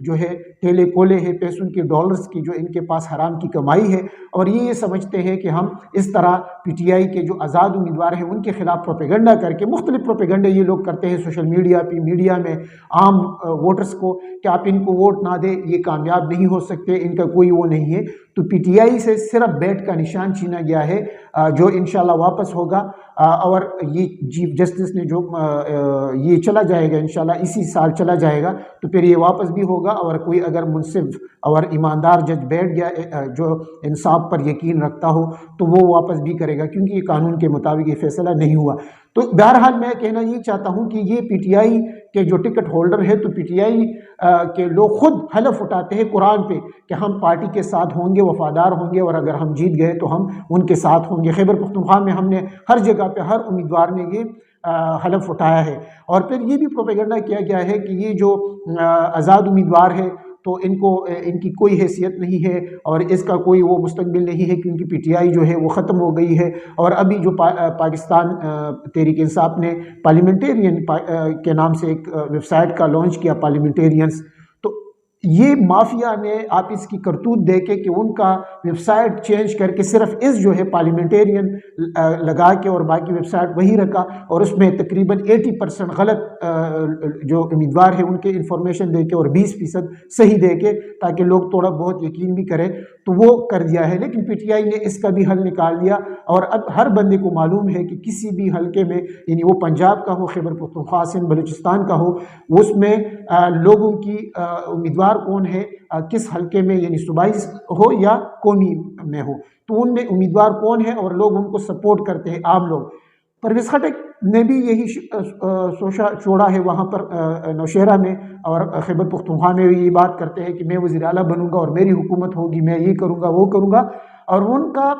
جو ہے ٹیلے کولے ہے پیسوں کی ڈالرز کی جو ان کے پاس حرام کی کمائی ہے، اور یہ سمجھتے ہیں کہ ہم اس طرح پی ٹی آئی کے جو آزاد امیدوار ہیں ان کے خلاف پروپیگنڈا کر کے مختلف پروپیگنڈے یہ لوگ کرتے ہیں سوشل میڈیا پہ، میڈیا میں عام ووٹرز کو کہ آپ ان کو ووٹ نہ دیں، یہ کامیاب نہیں ہو سکتے، ان کا کوئی وہ نہیں ہے۔ تو پی ٹی آئی سے صرف بیٹ کا نشان چھینا گیا ہے جو انشاءاللہ واپس ہوگا، اور یہ چیف جسٹس نے جو یہ چلا جائے گا انشاءاللہ اسی سال چلا جائے گا، تو پھر یہ واپس بھی ہوگا، اور کوئی اگر منصف اور ایماندار جج بیٹھ گیا جو انصاف پر یقین رکھتا ہو تو وہ واپس بھی کرے گا، کیونکہ یہ قانون کے مطابق یہ فیصلہ نہیں ہوا۔ تو بہرحال میں کہنا یہ چاہتا ہوں کہ یہ پی ٹی آئی کے جو ٹکٹ ہولڈر ہے، تو پی ٹی آئی کے لوگ خود حلف اٹھاتے ہیں قرآن پہ کہ ہم پارٹی کے ساتھ ہوں گے، وفادار ہوں گے، اور اگر ہم جیت گئے تو ہم ان کے ساتھ ہوں گے۔ خیبر پختونخوا میں ہم نے ہر جگہ پہ ہر امیدوار نے یہ حلف اٹھایا ہے، اور پھر یہ بھی پروپیگنڈا کیا گیا ہے کہ یہ جو آزاد امیدوار ہے تو ان کی کوئی حیثیت نہیں ہے اور اس کا کوئی وہ مستقبل نہیں ہے، کیونکہ پی ٹی آئی جو ہے وہ ختم ہو گئی ہے۔ اور ابھی جو پاکستان تحریک انصاف نے پارلیمنٹیرین کے نام سے ایک ویب سائٹ کا لانچ کیا، پارلیمنٹیرینز، تو یہ مافیا نے آپ اس کی کرتوت دیکھے کہ ان کا ویب سائٹ چینج کر کے صرف اس جو ہے پارلیمنٹیرین لگا کے اور باقی ویب سائٹ وہی رکھا، اور اس میں تقریباً 80% غلط جو امیدوار ہیں ان کے انفارمیشن دے کے اور 20% صحیح دے کے، تاکہ لوگ تھوڑا بہت یقین بھی کریں، تو وہ کر دیا ہے۔ لیکن پی ٹی آئی نے اس کا بھی حل نکال دیا، اور اب ہر بندے کو معلوم ہے کہ کسی بھی حلقے میں، یعنی وہ پنجاب کا ہو، خیبر پختونخوا، سندھ بلوچستان کا ہو، اس میں لوگوں کی امیدوار کون ہے، کس حلقے میں، یعنی صوبائی ہو یا قومی میں ہو، تو ان میں امیدوار کون ہے اور لوگ ان کو سپورٹ کرتے ہیں، عام لوگ۔ پرویز خٹک نے بھی یہی سوچا چھوڑا ہے وہاں پر نوشہرہ میں، اور خیبر پختونخوا میں یہ بات کرتے ہیں کہ میں وزیر اعلیٰ بنوں گا اور میری حکومت ہوگی، میں یہ کروں گا وہ کروں گا، اور ان کا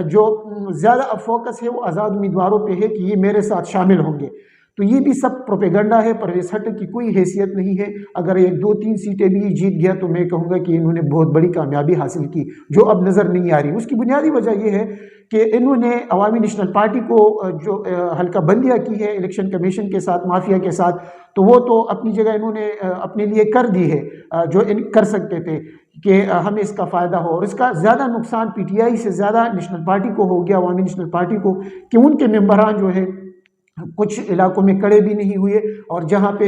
جو زیادہ اب فوکس ہے وہ آزاد امیدواروں پہ ہے کہ یہ میرے ساتھ شامل ہوں گے۔ تو یہ بھی سب پروپیگنڈا ہے، پرویز خٹک کی کوئی حیثیت نہیں ہے۔ اگر 1-2-3 سیٹیں بھی جیت گیا تو میں کہوں گا کہ انہوں نے بہت بڑی کامیابی حاصل کی، جو اب نظر نہیں آ رہی۔ اس کی بنیادی وجہ یہ ہے کہ انہوں نے عوامی نیشنل پارٹی کو جو حلقہ بندیاں کی ہے الیکشن کمیشن کے ساتھ، مافیا کے ساتھ، تو وہ تو اپنی جگہ انہوں نے اپنے لیے کر دی ہے جو کر سکتے تھے کہ ہمیں اس کا فائدہ ہو، اور اس کا زیادہ نقصان پی ٹی آئی سے زیادہ نیشنل پارٹی کو ہو گیا، عوامی نیشنل پارٹی کو، کہ ان کے ممبران جو ہے کچھ علاقوں میں کڑے بھی نہیں ہوئے، اور جہاں پہ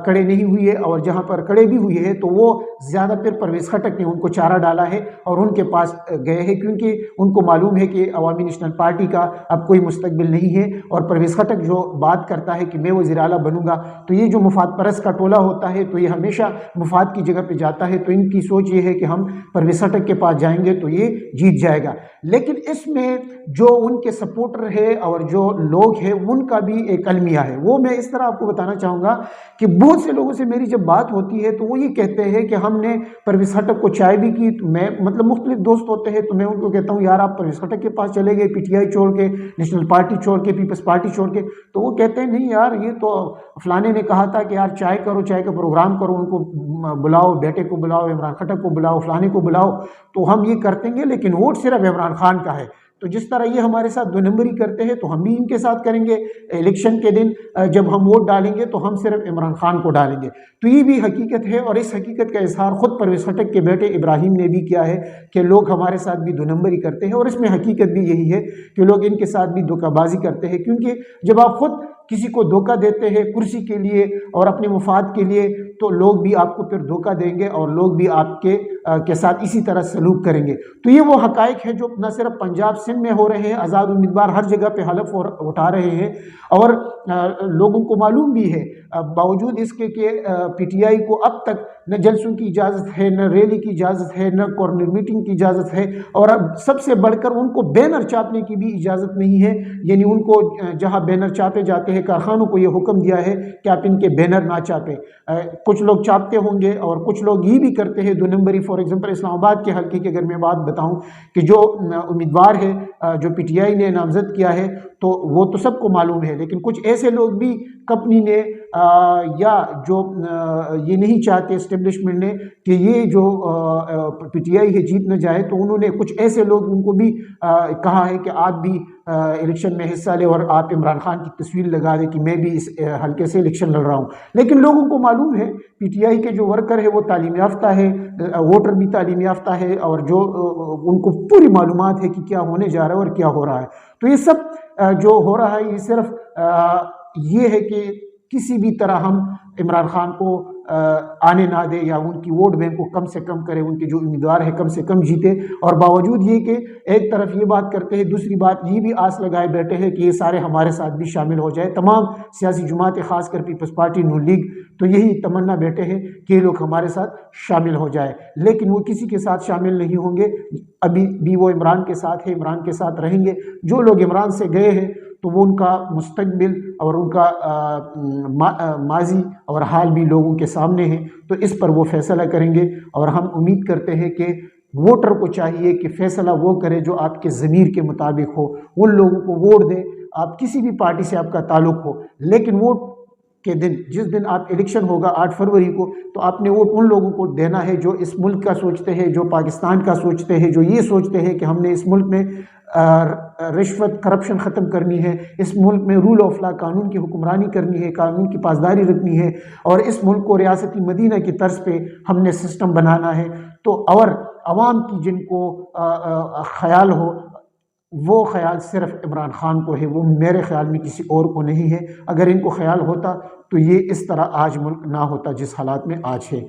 کڑے نہیں ہوئے اور جہاں پر کڑے بھی ہوئے ہیں تو وہ زیادہ پھر پرویز خٹک نے ان کو چارہ ڈالا ہے اور ان کے پاس گئے ہیں، کیونکہ ان کو معلوم ہے کہ عوامی نیشنل پارٹی کا اب کوئی مستقبل نہیں ہے، اور پرویز خٹک جو بات کرتا ہے کہ میں وزیر اعلیٰ بنوں گا، تو یہ جو مفاد پرست کا ٹولہ ہوتا ہے تو یہ ہمیشہ مفاد کی جگہ پہ جاتا ہے، تو ان کی سوچ یہ ہے کہ ہم پرویز خٹک کے پاس جائیں گے تو یہ جیت جائے گا۔ لیکن اس میں جو ان کے سپورٹر ہے اور جو لوگ ہیں ان کا بھی ایک المیہ ہے، وہ میں اس طرح آپ کو بتانا چاہوں گا کہ بہت سے لوگوں سے میری جب بات ہوتی ہے تو وہ یہ کہتے ہیں کہ ہم نے پرویز خٹک کو چائے بھی کی، تو میں مطلب مختلف دوست ہوتے ہیں تو میں ان کو کہتا ہوں یار آپ پرویز خٹک کے پاس چلے گئے، پی ٹی آئی چھوڑ کے، نیشنل پارٹی چھوڑ کے، پیپلز پارٹی چھوڑ کے، تو وہ کہتے ہیں نہیں یار یہ تو فلانے نے کہا تھا کہ یار چائے کرو، چائے کا پروگرام کرو، ان کو بلاؤ، بیٹے کو بلاؤ، عمران خٹک کو بلاؤ، فلانے کو بلاؤ، تو ہم یہ کرتے گے، لیکن ووٹ صرف عمران خان کا ہے۔ تو جس طرح یہ ہمارے ساتھ 2 نمبری کرتے ہیں تو ہم بھی ان کے ساتھ کریں گے، الیکشن کے دن جب ہم ووٹ ڈالیں گے تو ہم صرف عمران خان کو ڈالیں گے۔ تو یہ بھی حقیقت ہے، اور اس حقیقت کا اظہار خود پرویز خٹک کے بیٹے ابراہیم نے بھی کیا ہے کہ لوگ ہمارے ساتھ بھی 2 نمبری کرتے ہیں، اور اس میں حقیقت بھی یہی ہے کہ لوگ ان کے ساتھ بھی دھوکہ بازی کرتے ہیں، کیونکہ جب آپ خود کسی کو دھوکہ دیتے ہیں کرسی کے لیے اور اپنے مفاد کے لیے تو لوگ بھی آپ کو پھر دھوکہ دیں گے اور لوگ بھی آپ کے ساتھ اسی طرح سلوک کریں گے۔ تو یہ وہ حقائق ہے جو نہ صرف پنجاب سندھ میں ہو رہے ہیں، آزاد امیدوار ہر جگہ پہ حلف اٹھا رہے ہیں، اور لوگوں کو معلوم بھی ہے باوجود اس کے کہ پی ٹی آئی کو اب تک نہ جلسوں کی اجازت ہے، نہ ریلی کی اجازت ہے، نہ کارنر میٹنگ کی اجازت ہے، اور اب سب سے بڑھ کر ان کو بینر چھاپنے کی بھی اجازت نہیں ہے، یعنی ان کو جہاں بینر چھاپے جاتے ہیں کارخانوں کو یہ حکم دیا ہے کہ آپ ان کے بینر نہ چھاپیں۔ کچھ لوگ چھاپتے ہوں گے اور کچھ لوگ یہ بھی کرتے ہیں 2 نمبری، فار ایگزامپل اسلام آباد کے حلقے کی اگر میں بات بتاؤں کہ جو امیدوار ہے جو پی ٹی آئی نے نامزد کیا ہے تو وہ تو سب کو معلوم ہے، لیکن کچھ ایسے لوگ بھی کمپنی نے یا جو یہ نہیں چاہتے اسٹیبلشمنٹ نے کہ یہ جو پی ٹی آئی ہے جیت نہ جائے، تو انہوں نے کچھ ایسے لوگ ان کو بھی کہا ہے کہ آپ بھی الیکشن میں حصہ لے اور آپ عمران خان کی تصویر لگا دیں کہ میں بھی اس حلقے سے الیکشن لڑ رہا ہوں۔ لیکن لوگوں کو معلوم ہے پی ٹی آئی کے جو ورکر ہے وہ تعلیم یافتہ ہے، ووٹر بھی تعلیم یافتہ ہے، اور جو ان کو پوری معلومات ہے کہ کیا ہونے جا رہا ہے اور کیا ہو رہا ہے۔ تو یہ سب جو ہو رہا ہے یہ صرف یہ ہے کہ کسی بھی طرح ہم عمران خان کو آنے نہ دیں یا ان کی ووٹ بینک کو کم سے کم کرے، ان کے جو امیدوار ہے کم سے کم جیتے، اور باوجود یہ کہ ایک طرف یہ بات کرتے ہیں، دوسری بات یہ بھی آس لگائے بیٹھے ہیں کہ یہ سارے ہمارے ساتھ بھی شامل ہو جائے، تمام سیاسی جماعتیں، خاص کر پیپلز پارٹی، نون لیگ، تو یہی تمنا بیٹھے ہیں کہ یہ لوگ ہمارے ساتھ شامل ہو جائے، لیکن وہ کسی کے ساتھ شامل نہیں ہوں گے۔ ابھی بھی وہ عمران کے ساتھ ہے، عمران کے ساتھ رہیں گے۔ جو لوگ عمران سے گئے ہیں تو وہ ان کا مستقبل اور ان کا ماضی اور حال بھی لوگوں کے سامنے ہے، تو اس پر وہ فیصلہ کریں گے، اور ہم امید کرتے ہیں کہ ووٹر کو چاہیے کہ فیصلہ وہ کرے جو آپ کے ضمیر کے مطابق ہو، ان لوگوں کو ووٹ دیں، آپ کسی بھی پارٹی سے آپ کا تعلق ہو، لیکن ووٹ کے دن، جس دن آپ الیکشن ہوگا 8 فروری کو، تو آپ نے ووٹ ان لوگوں کو دینا ہے جو اس ملک کا سوچتے ہیں، جو پاکستان کا سوچتے ہیں، جو یہ سوچتے ہیں کہ ہم نے اس ملک میں رشوت، کرپشن ختم کرنی ہے، اس ملک میں رول آف لا، قانون کی حکمرانی کرنی ہے، قانون کی پاسداری رکھنی ہے، اور اس ملک کو ریاستی مدینہ کی طرز پہ ہم نے سسٹم بنانا ہے۔ تو اور عوام کی جن کو خیال ہو، وہ خیال صرف عمران خان کو ہے، وہ میرے خیال میں کسی اور کو نہیں ہے۔ اگر ان کو خیال ہوتا تو یہ اس طرح آج ملک نہ ہوتا جس حالات میں آج ہے۔